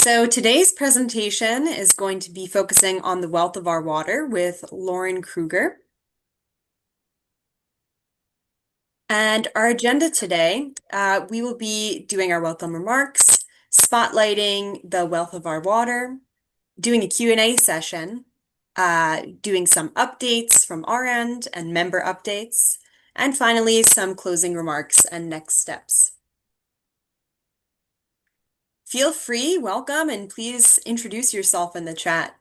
So today's presentation is going to be focusing on the wealth of our water with Lauren Krueger. And our agenda today, we will be doing our welcome remarks, spotlighting the wealth of our water, doing a Q&A session, doing some updates from our end and member updates, and finally some closing remarks and next steps. Feel free, welcome, and please introduce yourself in the chat.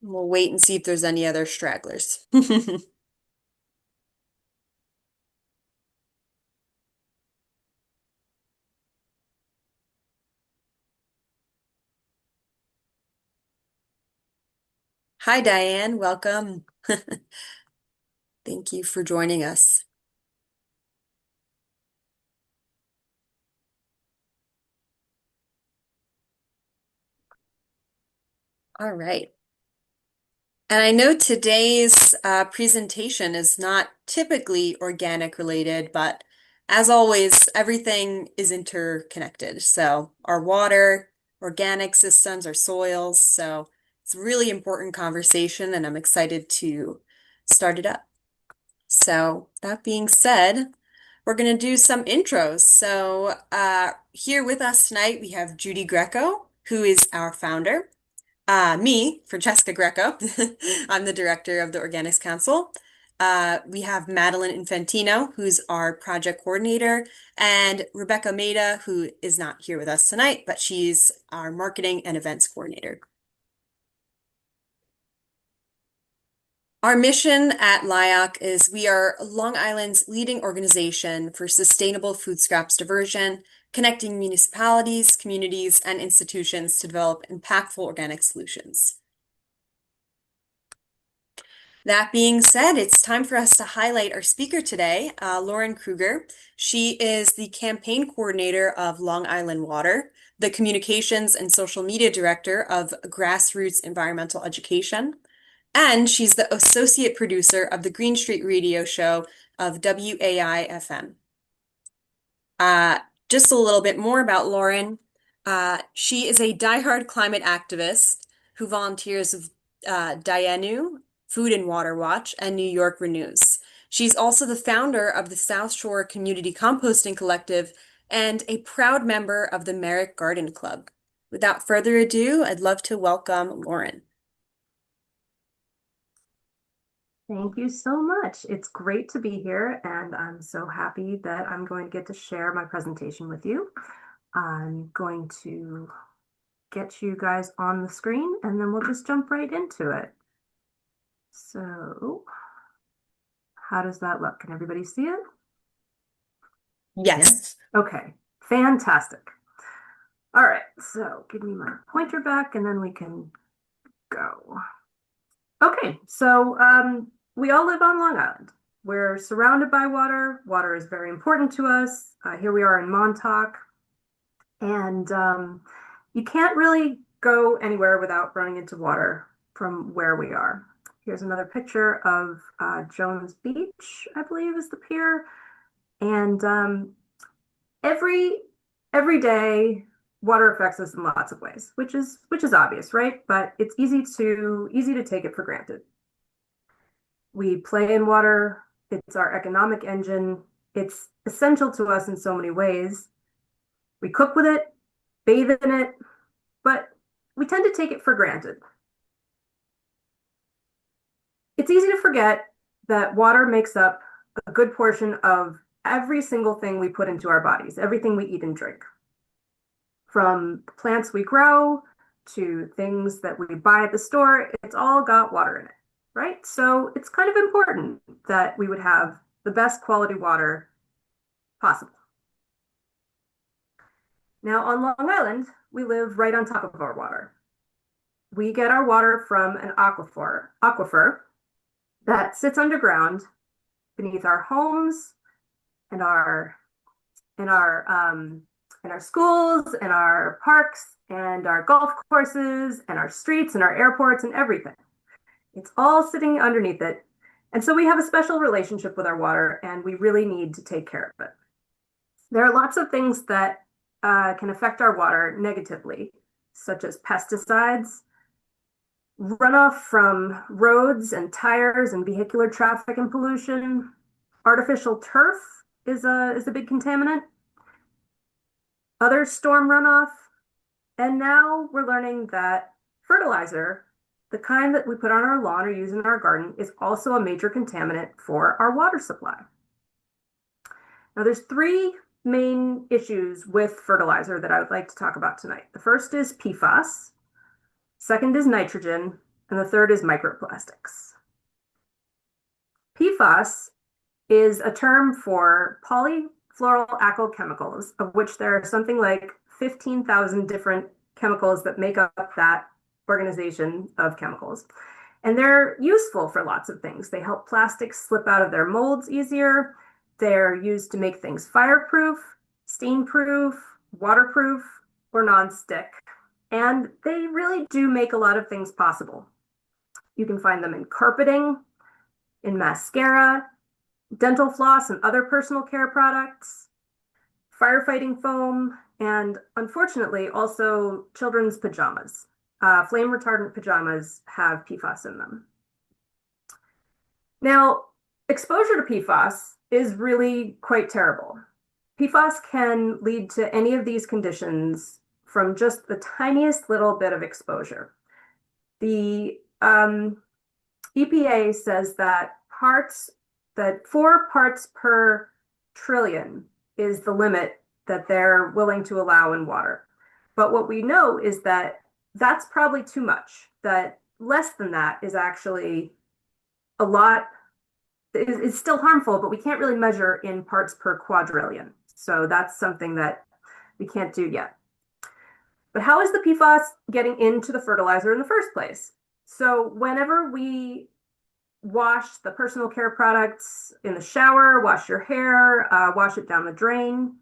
We'll wait and see if there's any other stragglers. Hi, Diane. Welcome. Thank you for joining us. All right. And I know today's presentation is not typically organic related, but as always, everything is interconnected. So our water, organic systems, our soils. So it's a really important conversation, and I'm excited to start it up. So that being said, we're going to do some intros. So here with us tonight, we have Judy Greco, who is our founder. Me, Francesca Greco. I'm the director of the Organics Council. We have Madeline Infantino, who's our project coordinator, and Rebecca Maida, who is not here with us tonight, but she's our marketing and events coordinator. Our mission at LIOC is we are Long Island's leading organization for sustainable food scraps diversion, connecting municipalities, communities, and institutions to develop impactful organic solutions. That being said, it's time for us to highlight our speaker today, Lauren Krueger. She is the campaign coordinator of Long Island Water, the communications and social media director of Grassroots Environmental Education, and she's the associate producer of the Green Street radio show of WAI-FM. Just a little bit more about Lauren. She is a diehard climate activist who volunteers with Dianu, Food and Water Watch, and New York Renews. She's also the founder of the South Shore Community Composting Collective and a proud member of the Merrick Garden Club. Without further ado, I'd love to welcome Lauren. Thank you so much. It's great to be here, and I'm so happy that I'm going to get to share my presentation with you. I'm going to get you guys on the screen, and then we'll just jump right into it. So, how does that look? Can everybody see it? Yes. Okay, fantastic. All right, so give me my pointer back, and then we can go. Okay, so we all live on Long Island. We're surrounded by water. Water is very important to us. Here we are in Montauk, and you can't really go anywhere without running into water from where we are. Here's another picture of Jones Beach, I believe is the pier. And every day, water affects us in lots of ways, which is obvious, right? But it's easy to take it for granted. We play in water. It's our economic engine. It's essential to us in so many ways. We cook with it, bathe in it, but we tend to take it for granted. It's easy to forget that water makes up a good portion of every single thing we put into our bodies, everything we eat and drink. From plants we grow to things that we buy at the store, it's all got water in it, right? So it's kind of important that we would have the best quality water possible. Now on Long Island, we live right on top of our water. We get our water from an aquifer that sits underground beneath our homes and our schools and our parks and our golf courses and our streets and our airports and everything. It's all sitting underneath it. And so we have a special relationship with our water, and we really need to take care of it. There are lots of things that can affect our water negatively, such as pesticides, runoff from roads and tires and vehicular traffic and pollution. Artificial turf is a big contaminant. Other storm runoff. And now we're learning that fertilizer, the kind that we put on our lawn or use in our garden, is also a major contaminant for our water supply. Now, there's three main issues with fertilizer that I would like to talk about tonight. The first is PFAS, second is nitrogen, and the third is microplastics. PFAS is a term for polyfluoroalkyl chemicals, of which there are something like 15,000 different chemicals that make up that organization of chemicals. And they're useful for lots of things. They help plastics slip out of their molds easier. They're used to make things fireproof, stain-proof, waterproof, or non-stick. And they really do make a lot of things possible. You can find them in carpeting, in mascara, dental floss and other personal care products, firefighting foam, and unfortunately also children's pajamas. Flame retardant pajamas have PFAS in them. Now, exposure to PFAS is really quite terrible. PFAS can lead to any of these conditions from just the tiniest little bit of exposure. The EPA says that 4 parts per trillion is the limit that they're willing to allow in water. But what we know is that that's probably too much, that less than that is actually a lot, it's still harmful, but we can't really measure in parts per quadrillion. So that's something that we can't do yet. But how is the PFAS getting into the fertilizer in the first place? So whenever we wash the personal care products in the shower, wash your hair, wash it down the drain,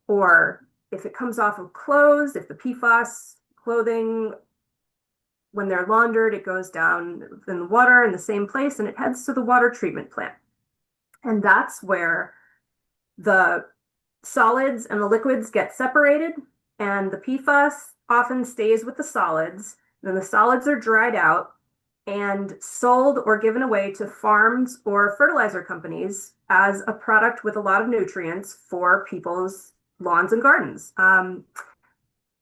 or if it comes off of clothes, if the PFAS clothing, when they're laundered, it goes down in the water in the same place and it heads to the water treatment plant. And that's where the solids and the liquids get separated, and the PFAS often stays with the solids. Then the solids are dried out and sold or given away to farms or fertilizer companies as a product with a lot of nutrients for people's lawns and gardens.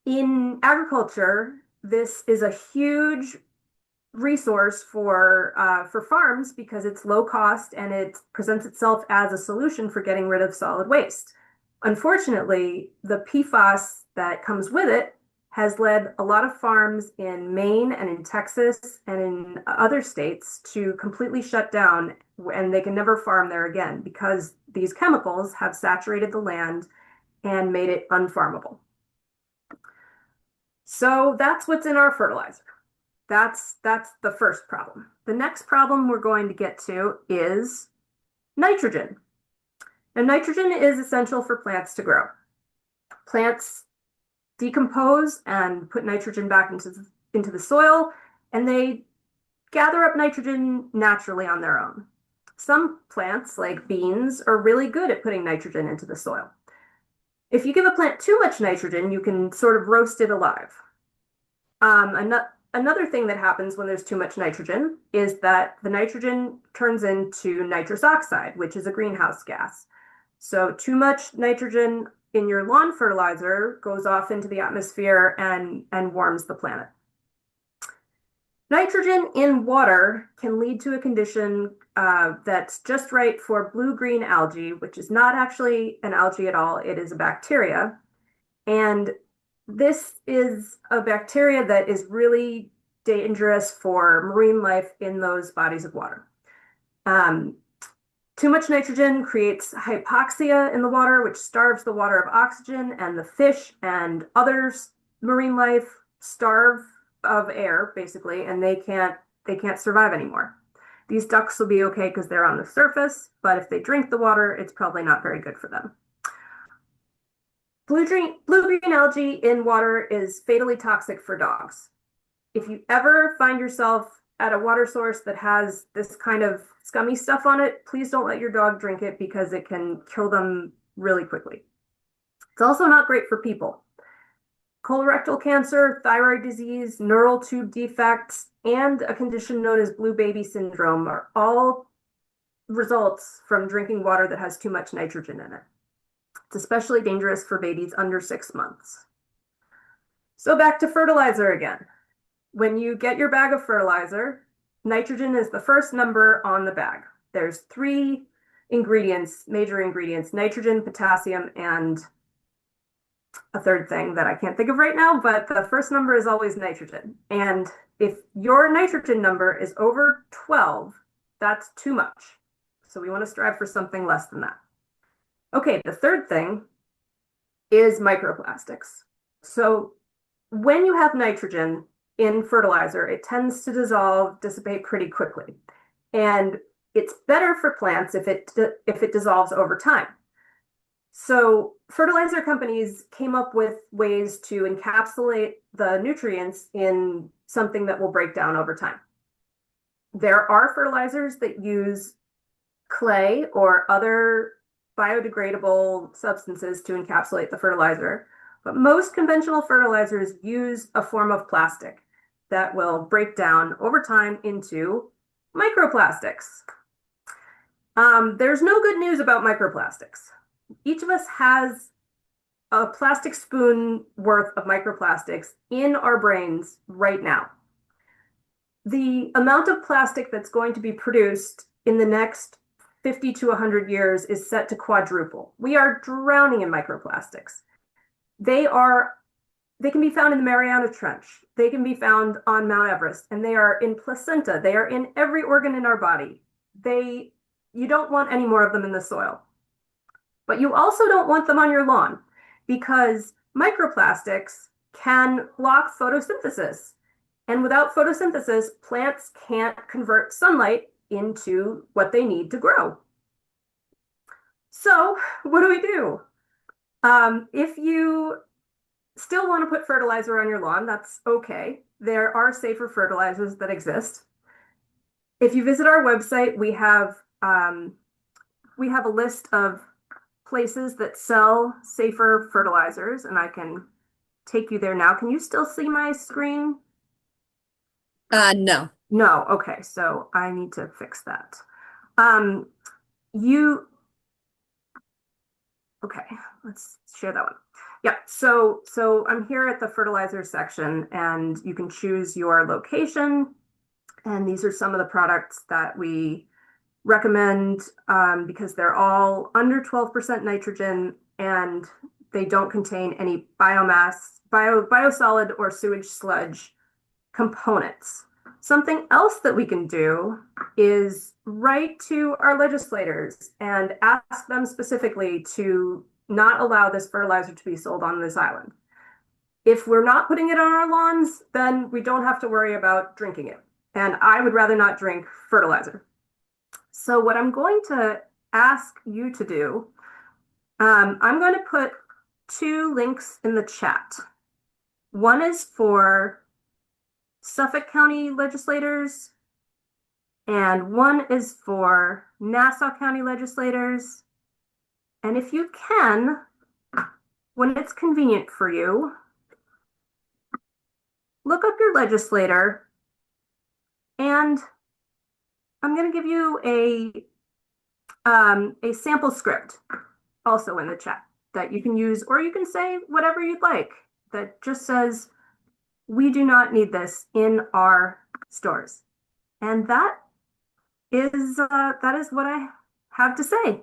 In agriculture, this is a huge resource for farms because it's low cost and it presents itself as a solution for getting rid of solid waste. Unfortunately, the PFAS that comes with it has led a lot of farms in Maine and in Texas and in other states to completely shut down, and they can never farm there again because these chemicals have saturated the land and made it unfarmable. So that's what's in our fertilizer. That's the first problem. The next problem we're going to get to is nitrogen. Now, nitrogen is essential for plants to grow. Plants decompose and put nitrogen back into the soil, and they gather up nitrogen naturally on their own. Some plants, like beans, are really good at putting nitrogen into the soil. If you give a plant too much nitrogen, you can sort of roast it alive. Another thing that happens when there's too much nitrogen is that the nitrogen turns into nitrous oxide, which is a greenhouse gas. So too much nitrogen in your lawn fertilizer goes off into the atmosphere and warms the planet. Nitrogen in water can lead to a condition that's just right for blue-green algae, which is not actually an algae at all. It is a bacteria. And this is a bacteria that is really dangerous for marine life in those bodies of water. Too much nitrogen creates hypoxia in the water, which starves the water of oxygen, and the fish and other marine life starve of air, basically, and they can't survive anymore. These ducks will be okay because they're on the surface, but if they drink the water, it's probably not very good for them. Blue-green algae in water is fatally toxic for dogs. If you ever find yourself at a water source that has this kind of scummy stuff on it, please don't let your dog drink it because it can kill them really quickly. It's also not great for people. Colorectal cancer, thyroid disease, neural tube defects, and a condition known as blue baby syndrome are all results from drinking water that has too much nitrogen in it. It's especially dangerous for babies under 6 months. So back to fertilizer again. When you get your bag of fertilizer, nitrogen is the first number on the bag. There's three ingredients, major ingredients, nitrogen, potassium, and a third thing that I can't think of right now, but the first number is always nitrogen. And if your nitrogen number is over 12, that's too much. So we want to strive for something less than that. Okay, the third thing is microplastics. So when you have nitrogen in fertilizer, it tends to dissolve, dissipate pretty quickly. And it's better for plants if it dissolves over time. So fertilizer companies came up with ways to encapsulate the nutrients in something that will break down over time. There are fertilizers that use clay or other biodegradable substances to encapsulate the fertilizer, but most conventional fertilizers use a form of plastic that will break down over time into microplastics. There's no good news about microplastics. Each of us has a plastic spoon worth of microplastics in our brains right now. The amount of plastic that's going to be produced in the next 50 to 100 years is set to quadruple. We are drowning in microplastics. They can be found in the Mariana Trench. They can be found on Mount Everest, and they are in placenta. They are in every organ in our body. You don't want any more of them in the soil. But you also don't want them on your lawn because microplastics can block photosynthesis. And without photosynthesis, plants can't convert sunlight into what they need to grow. So what do we do? If you still want to put fertilizer on your lawn, that's okay. There are safer fertilizers that exist. If you visit our website, we have a list of places that sell safer fertilizers, and I can take you there now. Can you still see my screen? No. No, okay, so I need to fix that. Um, you, okay, let's share that one. Yeah, so I'm here at the fertilizer section, and you can choose your location, and these are some of the products that we recommend because they're all under 12% nitrogen and they don't contain any biosolid or sewage sludge components. Something else that we can do is write to our legislators and ask them specifically to not allow this fertilizer to be sold on this island. If we're not putting it on our lawns, then we don't have to worry about drinking it. And I would rather not drink fertilizer. So what I'm going to ask you to do, I'm going to put two links in the chat. One is for Suffolk County legislators, and one is for Nassau County legislators. And if you can, when it's convenient for you, look up your legislator, and I'm going to give you a sample script also in the chat that you can use, or you can say whatever you'd like that just says, we do not need this in our stores. And that is what I have to say.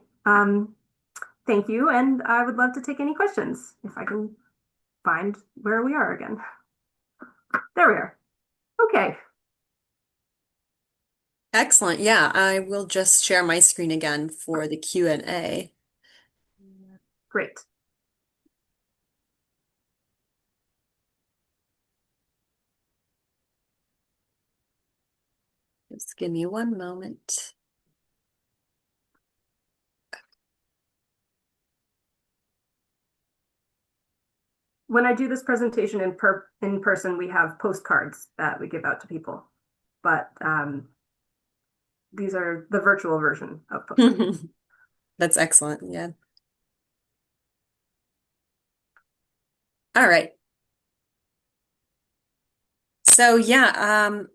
Thank you, and I would love to take any questions if I can find where we are again. There we are. Okay. Excellent. Yeah, I will just share my screen again for the Q&A. Great. Just give me one moment. When I do this presentation in person, we have postcards that we give out to people, but these are the virtual version of postcards. That's excellent. Yeah. All right. So yeah,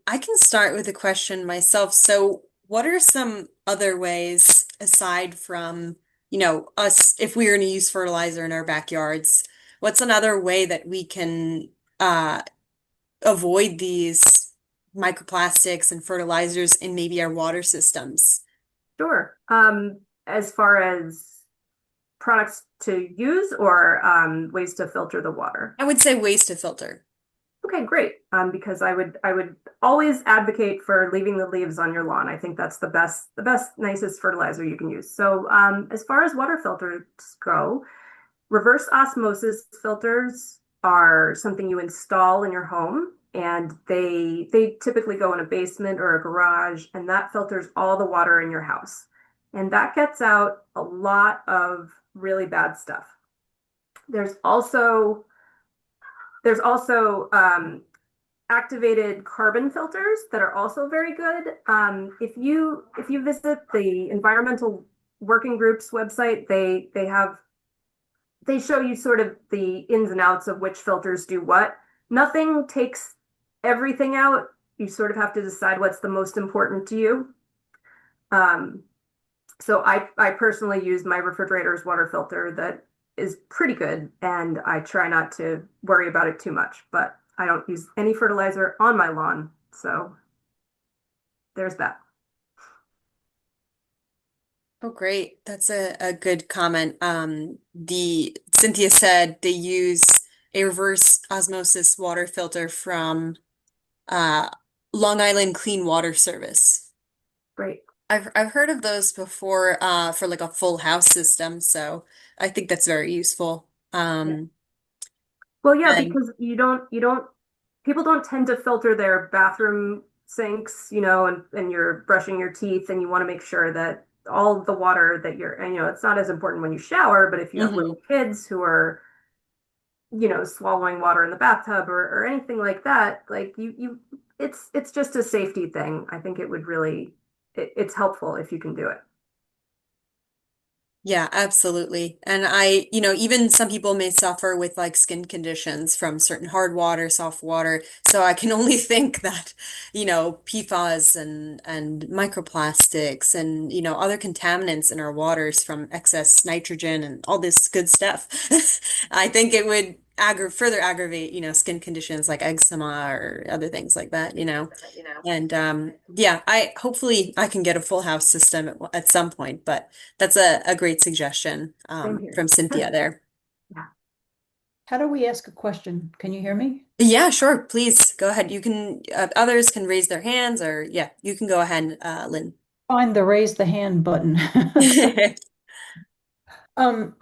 I can start with a question myself. So what are some other ways aside from, us, if we were to use fertilizer in our backyards, what's another way that we can uh avoid these microplastics and fertilizers in maybe our water systems? Sure. As far as products to use or ways to filter the water. I would say ways to filter. Okay, great. Because I would always advocate for leaving the leaves on your lawn. I think that's the best, nicest fertilizer you can use. So, as far as water filters go, reverse osmosis filters are something you install in your home, and they typically go in a basement or a garage, and that filters all the water in your house. And that gets out a lot of really bad stuff. There's also there's also activated carbon filters that are also very good. If you visit the Environmental Working Group's website, they show you sort of the ins and outs of which filters do what. Nothing takes everything out. You sort of have to decide what's the most important to you. Um, so I personally use my refrigerator's water filter that is pretty good, and I try not to worry about it too much, but I don't use any fertilizer on my lawn. So there's that. Oh, great. That's a good comment. The Cynthia said they use a reverse osmosis water filter from uh, Long Island Clean Water Service. Great. I've heard of those before for like a full house system, so I think that's very useful. Yeah. Well, yeah, And because people don't tend to filter their bathroom sinks, and you're brushing your teeth and you want to make sure that all the water that and it's not as important when you shower, but if you have mhm. little kids who are, swallowing water in the bathtub or anything like that, like it's just a safety thing. I think it's helpful if you can do it. Yeah, absolutely. And even some people may suffer with like skin conditions from certain hard water, soft water. So I can only think that, PFAS and microplastics and, other contaminants in our waters from excess nitrogen and all this good stuff. I think it would further aggravate, skin conditions like eczema or other things like that. And yeah, I hopefully I can get a full house system at some point, but that's a great suggestion Same here. from Cynthia there. Yeah. How do we ask a question? Can you hear me? Yeah, sure. Please go ahead. You can, others can raise their hands or yeah, you can go ahead, Lynn. Find the raise the hand button. Um,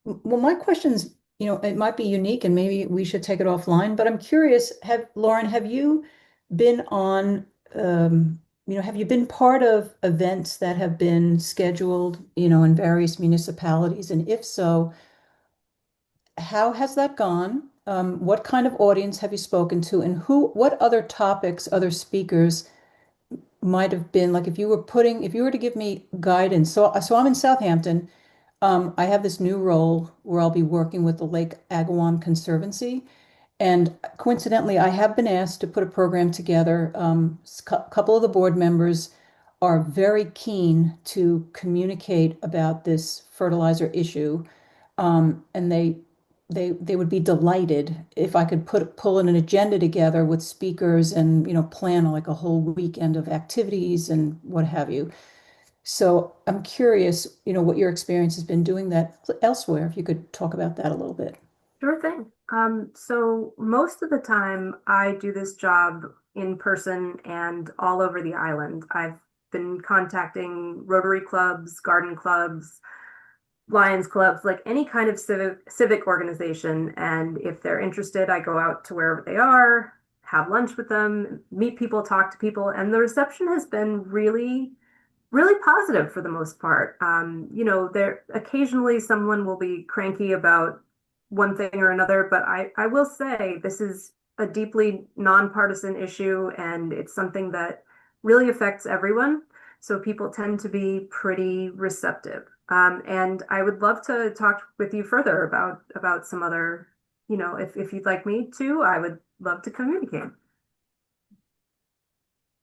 well, my question's, it might be unique and maybe we should take it offline, but I'm curious, Lauren, have you been on, have you been part of events that have been scheduled, in various municipalities? And if so, how has that gone? What kind of audience have you spoken to, and what other topics, other speakers might have been like if you were to give me guidance. So I'm in Southampton. I have this new role where I'll be working with the Lake Agawam Conservancy. And coincidentally, I have been asked to put a program together. A couple of the board members are very keen to communicate about this fertilizer issue. And they would be delighted if I could pull in an agenda together with speakers and plan like a whole weekend of activities and what have you. So I'm curious, what your experience has been doing that elsewhere. If you could talk about that a little bit. Sure thing. So most of the time I do this job in person and all over the island. I've been contacting Rotary clubs, garden clubs, Lions clubs, like any kind of civic organization. And if they're interested, I go out to wherever they are, have lunch with them, meet people, talk to people, and the reception has been really positive for the most part. There occasionally someone will be cranky about one thing or another, but I will say this is a deeply nonpartisan issue, and it's something that really affects everyone. So people tend to be pretty receptive. And I would love to talk with you further about some other if you'd like me to, I would love to communicate.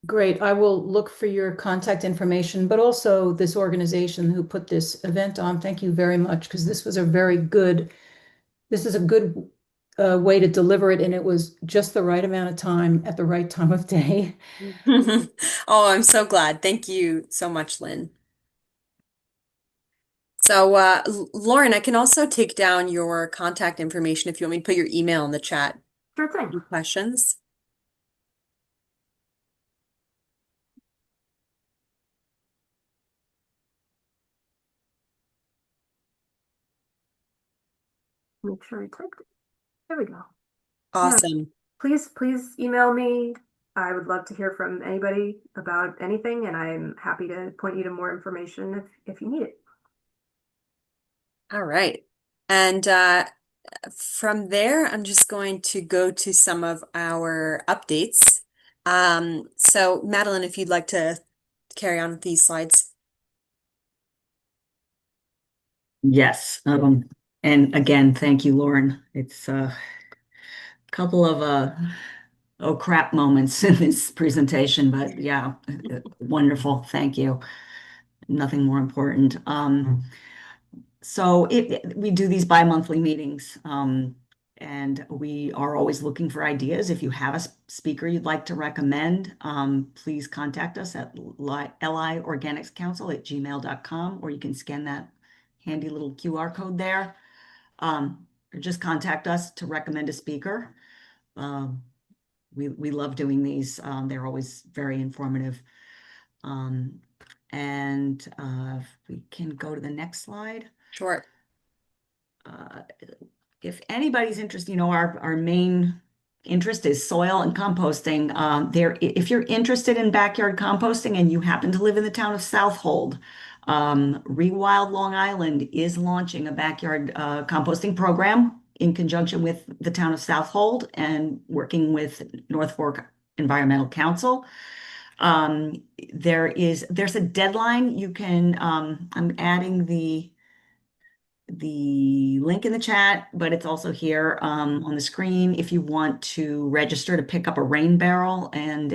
Great. I will look for your contact information, but also this organization who put this event on. Thank you very much, because this is a good way to deliver it, and it was just the right amount of time at the right time of day. Oh, I'm so glad. Thank you so much, Lynn. So, Lauren, I can also take down your contact information if you want me to put your email in the chat. Sure thing. Any questions? Make sure I typed it. There we go. Yeah, Awesome. please email me. I would love to hear from anybody about anything, and I'm happy to point you to more information if you need it. All right. And from there, I'm just going to go to some of our updates. So, Madeline, if you'd like to carry on with these slides. Yes. And again, thank you, Lauren. It's a couple of oh crap moments in this presentation, but yeah, wonderful. Thank you. Nothing more important. So we do these bi-monthly meetings, and we are always looking for ideas. If you have a speaker you'd like to recommend, please contact us at liorganicscouncil@gmail.com, or you can scan that handy little QR code there, or just contact us to recommend a speaker. Um, we love doing these. They're always very informative. Um, and if we can go to the next slide. Sure. uh, if anybody's interested, our main interest is soil and composting. If you're interested in backyard composting and you happen to live in the town of Southold, Rewild Long Island is launching a backyard composting program in conjunction with the town of Southold and working with North Fork Environmental Council. There's a deadline. I'm adding the link in the chat, but it's also here on the screen if you want to register to pick up a rain barrel and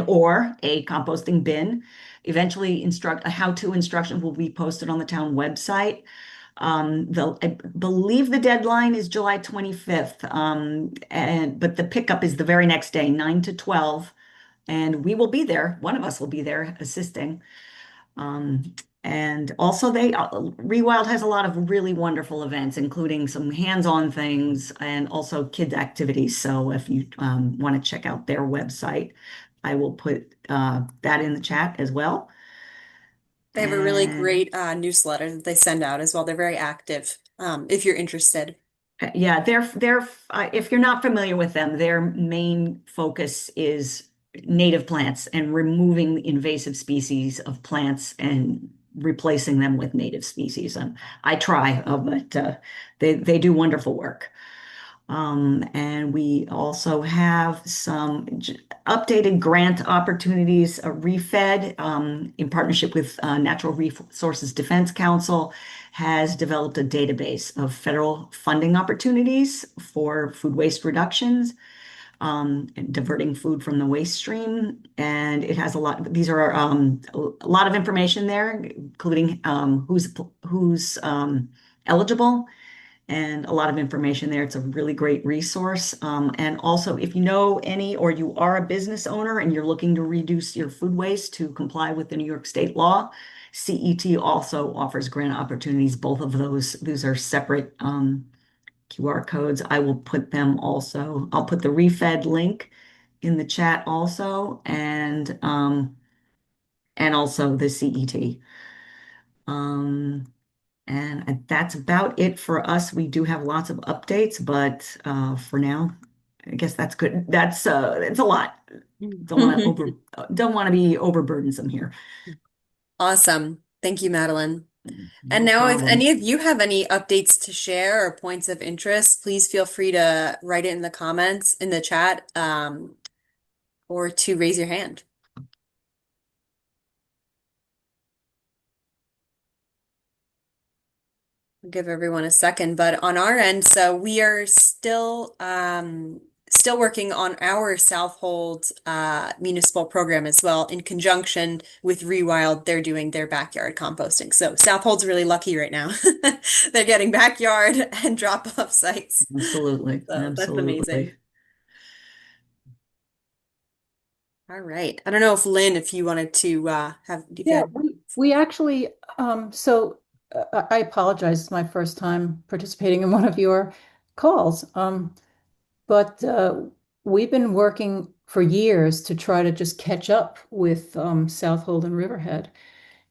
or a composting bin. Eventually, a how-to instruction will be posted on the town website. I believe the deadline is July 25th, but the pickup is the very next day, 9 to 12, and we will be there. One of us will be there assisting. And also Rewild has a lot of really wonderful events, including some hands-on things and also kids activities. So if you want to check out their website, I will put that in the chat as well. They have a really And great newsletter that they send out as well. They're very active, if you're interested. yeah, if you're not familiar with them, their main focus is native plants and removing invasive species of plants and replacing them with native species. And I try, but they do wonderful work. And we also have some updated grant opportunities, ReFed, in partnership with Natural Resources Defense Council, has developed a database of federal funding opportunities for food waste reductions, and diverting food from the waste stream. And it has these are a lot of information there, including who's eligible, and a lot of information there. It's a really great resource. And also, if you know any or you are a business owner and you're looking to reduce your food waste to comply with the New York State law, CET also offers grant opportunities. Both of those are separate QR codes. I'll put the ReFed link in the chat also, and also the CET. And that's about it for us. We do have lots of updates, but for now, I guess that's good. It's a lot. Don't want to be overburdensome here. Awesome. Thank you, Madeline. And No now, if any problem. of you have any updates to share or points of interest, please feel free to write it in the comments in the chat, or to raise your hand. I'll give everyone a second, but on our end, so we are still working on our Southhold municipal program as well in conjunction with Rewild. They're doing their backyard composting. So Southhold's really lucky right now. They're getting backyard and drop-off sites. Absolutely, So that's absolutely. amazing. All right. I don't know if Lynn, if you wanted to if you Yeah, had. we actually, I apologize. It's my first time participating in one of your calls. But we've been working for years to try to just catch up with Southold and Riverhead.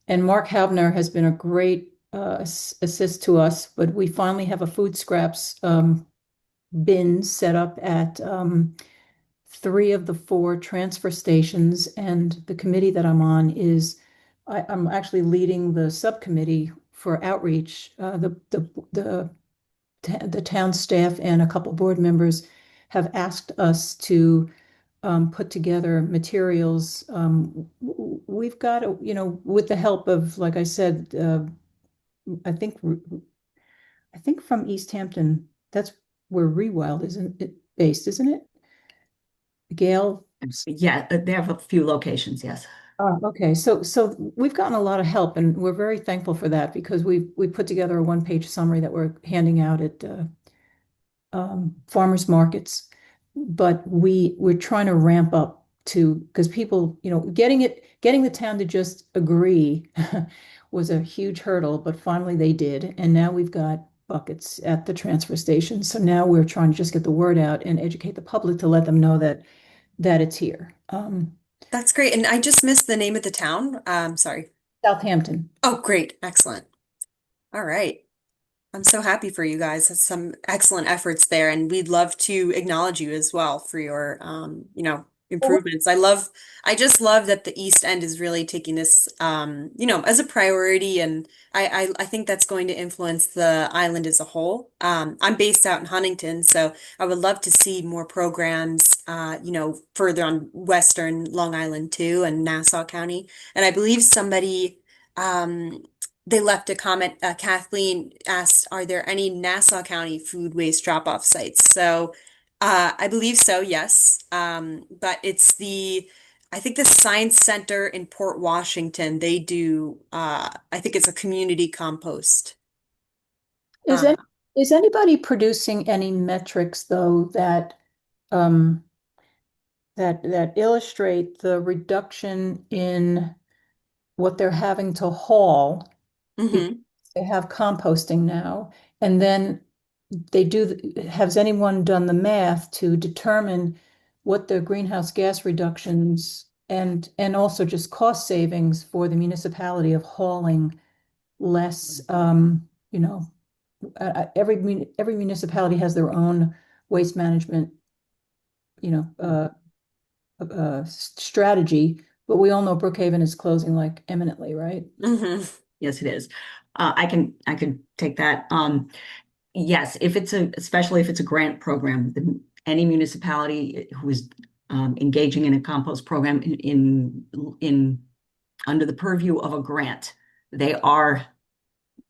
And Mark Habner has been a great assist to us, but we finally have a food scraps bin set up at three of the four transfer stations. And the committee that I'm on is, I'm actually leading the subcommittee for outreach. The town staff and a couple board members have asked us to put together materials. We've got, with the help of, like I said, I think I think from East Hampton, that's where Rewild isn't it based, isn't it? Gail. Yeah, they have a few locations, yes. Oh, okay. So we've gotten a lot of help, and we're very thankful for that because we put together a one-page summary that we're handing out at farmers markets, but we're trying to ramp up to because people, getting the town to just agree was a huge hurdle, but finally they did, and now we've got buckets at the transfer station. So now we're trying to just get the word out and educate the public to let them know that it's here. That's great. And I just missed the name of the town. Sorry. Southampton. Oh, great. Excellent. All right. I'm so happy for you guys. That's some excellent efforts there, and we'd love to acknowledge you as well for your, improvements. I just love that the East End is really taking this, as a priority, and I think that's going to influence the island as a whole. I'm based out in Huntington, so I would love to see more programs, further on Western Long Island too, and Nassau County. And I believe somebody, um, they left a comment. Kathleen asked, "Are there any Nassau County food waste drop-off sites?" So, I believe so, yes. But I think the Science Center in Port Washington, they do, I think it's a community compost. Is Uh, any, is anybody producing any metrics though um, that illustrate the reduction in what they're having to haul because mhm. they have composting now, and then has anyone done the math to determine what the greenhouse gas reductions and also just cost savings for the municipality of hauling less, every municipality has their own waste management, you know, strategy, but we all know Brookhaven is closing like imminently, right? Mhm. Yes, it is. I can take that. Yes, especially if it's a grant program, any municipality who is engaging in a compost program in under the purview of a grant, they are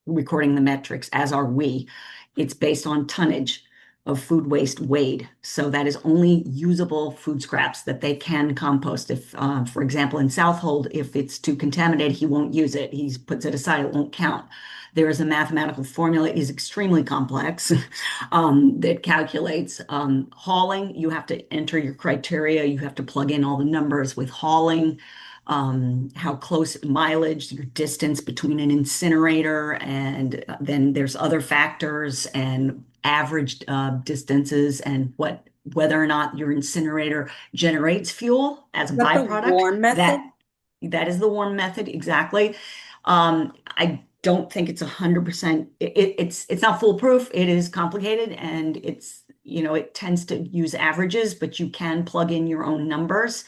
recording the metrics, as are we. It's based on tonnage of food waste weighed. So that is only usable food scraps that they can compost. If, for example, in Southold, if it's too contaminated, he won't use it. He puts it aside, it won't count. There is a mathematical formula, it is extremely complex, that calculates hauling. You have to enter your criteria. You have to plug in all the numbers with hauling, how close mileage, your distance between an incinerator, and then there's other factors and average distances and whether or not your incinerator generates fuel as a Is that the byproduct. warm method? That is the warm method, exactly. I don't think it's 100%. It's not foolproof. It is complicated, and it tends to use averages, but you can plug in your own numbers.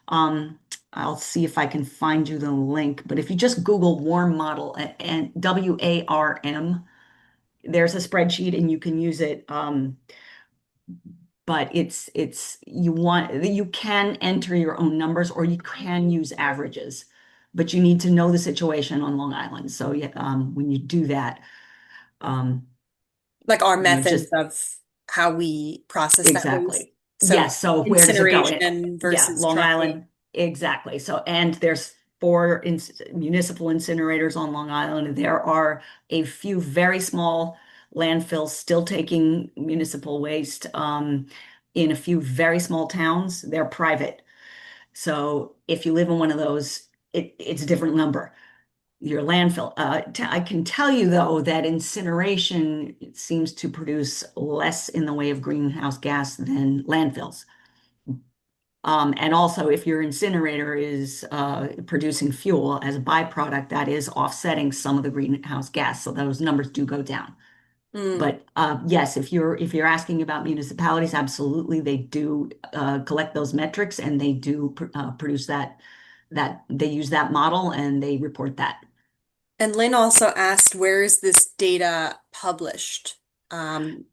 I'll see if I can find you the link, but if you just Google warm model and WARM, there's a spreadsheet and you can use it. But you can enter your own numbers or you can use averages, but you need to know the situation on Long Island. So yeah, when you do that, Like our methods Just of how we process that waste. exactly. So Yes. So where does it go? incineration Yeah, versus Long trucking. Island. Exactly. So, and there's four municipal incinerators on Long Island. There are a few very small landfills still taking municipal waste in a few very small towns. They're private. So if you live in one of those, it's a different number. Your landfill. I can tell you though that incineration seems to produce less in the way of greenhouse gas than landfills. And also, if your incinerator is producing fuel as a byproduct, that is offsetting some of the greenhouse gas. So those numbers do go down. Mm. But yes, if you're asking about municipalities, absolutely, they do collect those metrics and they do produce that they use that model and they report that. And Lynn also asked, where is this data published? Um,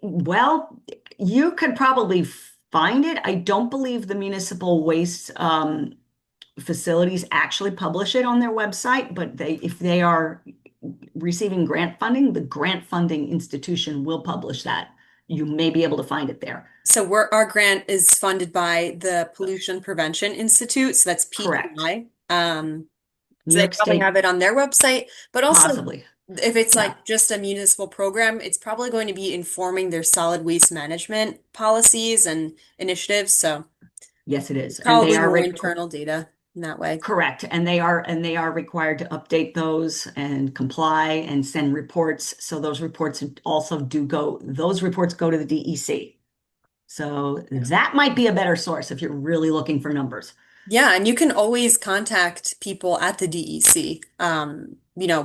Well, you could probably find it. I don't believe the municipal waste facilities actually publish it on their website, but if they are receiving grant funding, the grant funding institution will publish that. You may be able to find it there. so our grant is funded by the Pollution Prevention Institute, so that's Correct. PPI. New So they York probably State, have it on their website, but also possibly. if it's Yeah. like just a municipal program, it's probably going to be informing their solid waste management policies and initiatives. So Yes, it is. And they probably are more internal data in that way. correct. And they are required to update those and comply and send reports. So those reports also those reports go to the DEC. So that might be a better source if you're really looking for numbers. Yeah, and you can always contact people at the DEC,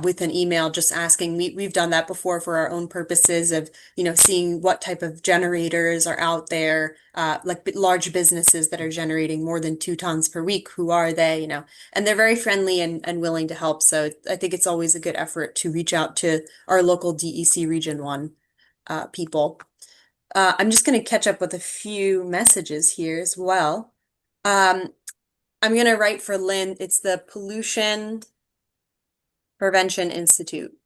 with an email just asking. We've done that before for our own purposes of, seeing what type of generators are out there, like large businesses that are generating more than 2 tons per week. Who are they, And they're very friendly and willing to help. So I think it's always a good effort to reach out to our local DEC Region 1 people. I'm just going to catch up with a few messages here as well. Um, I'm gonna write for Lynn. It's the Pollution Prevention Institute.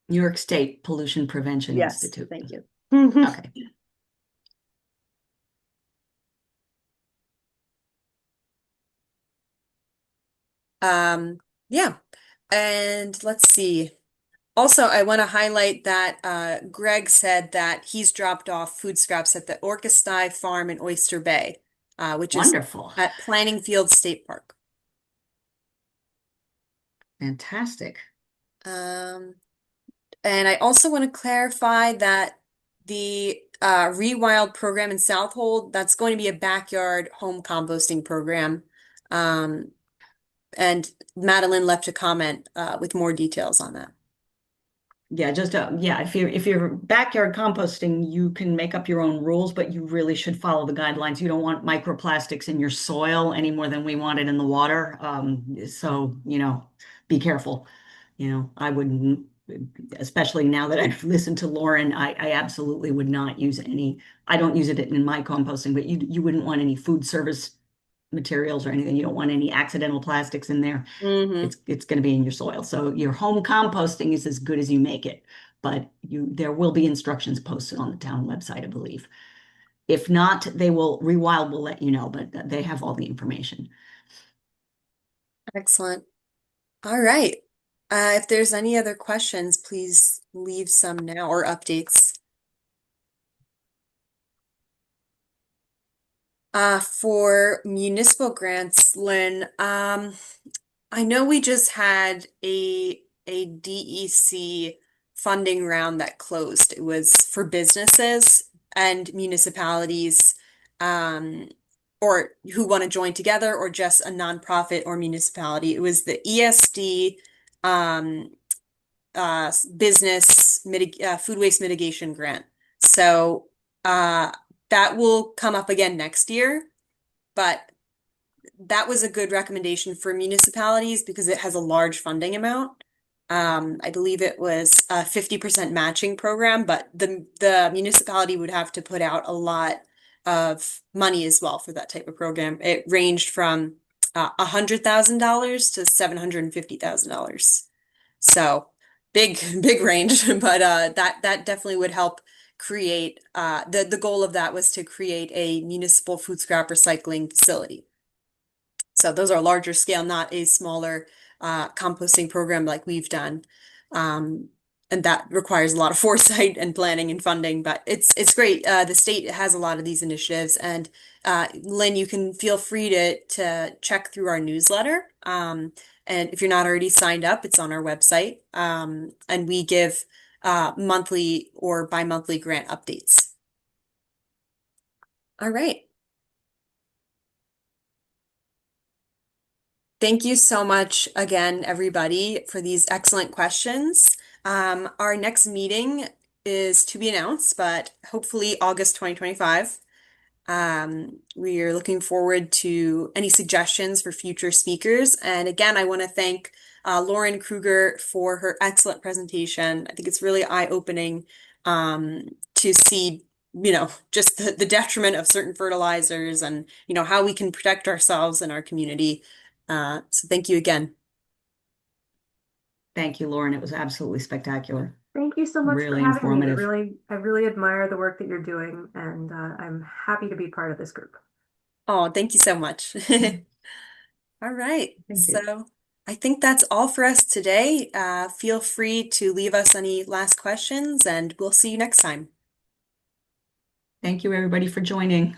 New York State Pollution Prevention Yes, Institute. thank you. Okay. Yeah. And let's see. Also, I want to highlight that Greg said that he's dropped off food scraps at the Orchestai Farm in Oyster Bay, which is Wonderful. at Planning Field State Park. Fantastic. Um, And I also want to clarify that the Rewild program in Southold, that's going to be a backyard home composting program. Um, and Madeline left a comment with more details on that. Yeah, just yeah, if you're backyard composting, you can make up your own rules, but you really should follow the guidelines. You don't want microplastics in your soil any more than we want it in the water. So, be careful. I wouldn't, especially now that I've listened to Lauren, I absolutely would not use any. I don't use it in my composting, but you wouldn't want any food service materials or anything. You don't want any accidental plastics in there. Hmm. It's going to be in your soil. So your home composting is as good as you make it, but there will be instructions posted on the town website, I believe. If not, Rewild will let you know, but they have all the information. Excellent. All right. If there's any other questions, please leave some now or updates. For municipal grants, Lynn, I know we just had a DEC funding round that closed. It was for businesses and municipalities, or who want to join together, or just a nonprofit or municipality. It was the ESD um, food waste mitigation grant. So that will come up again next year, but that was a good recommendation for municipalities because it has a large funding amount. I believe it was a 50% matching program, but the municipality would have to put out a lot of money as well for that type of program. It ranged from $100,000 to $750,000. So big, big range, but that definitely would help create the goal of that was to create a municipal food scrap recycling facility. So those are larger scale, not a smaller composting program like we've done. Um, and that requires a lot of foresight and planning and funding, but it's great. The state has a lot of these initiatives, and Lynn, you can feel free to check through our newsletter. And if you're not already signed up, it's on our website. And we give monthly or bi-monthly grant updates. All right. Thank you so much again, everybody, for these excellent questions. Our next meeting is to be announced, but hopefully August 2025. We are looking forward to any suggestions for future speakers. And again, I want to thank Lauren Krueger for her excellent presentation. I think it's really eye-opening to see, just the detriment of certain fertilizers and, how we can protect ourselves and our community. So thank you again. Thank you, Lauren. It was absolutely spectacular. Thank you so much for Really having me. informative. I really admire the work that you're doing, and I'm happy to be part of this group. Oh, thank you so much. All right. Thank you. So I think that's all for us today. Feel free to leave us any last questions, and we'll see you next time. Thank you, everybody, for joining.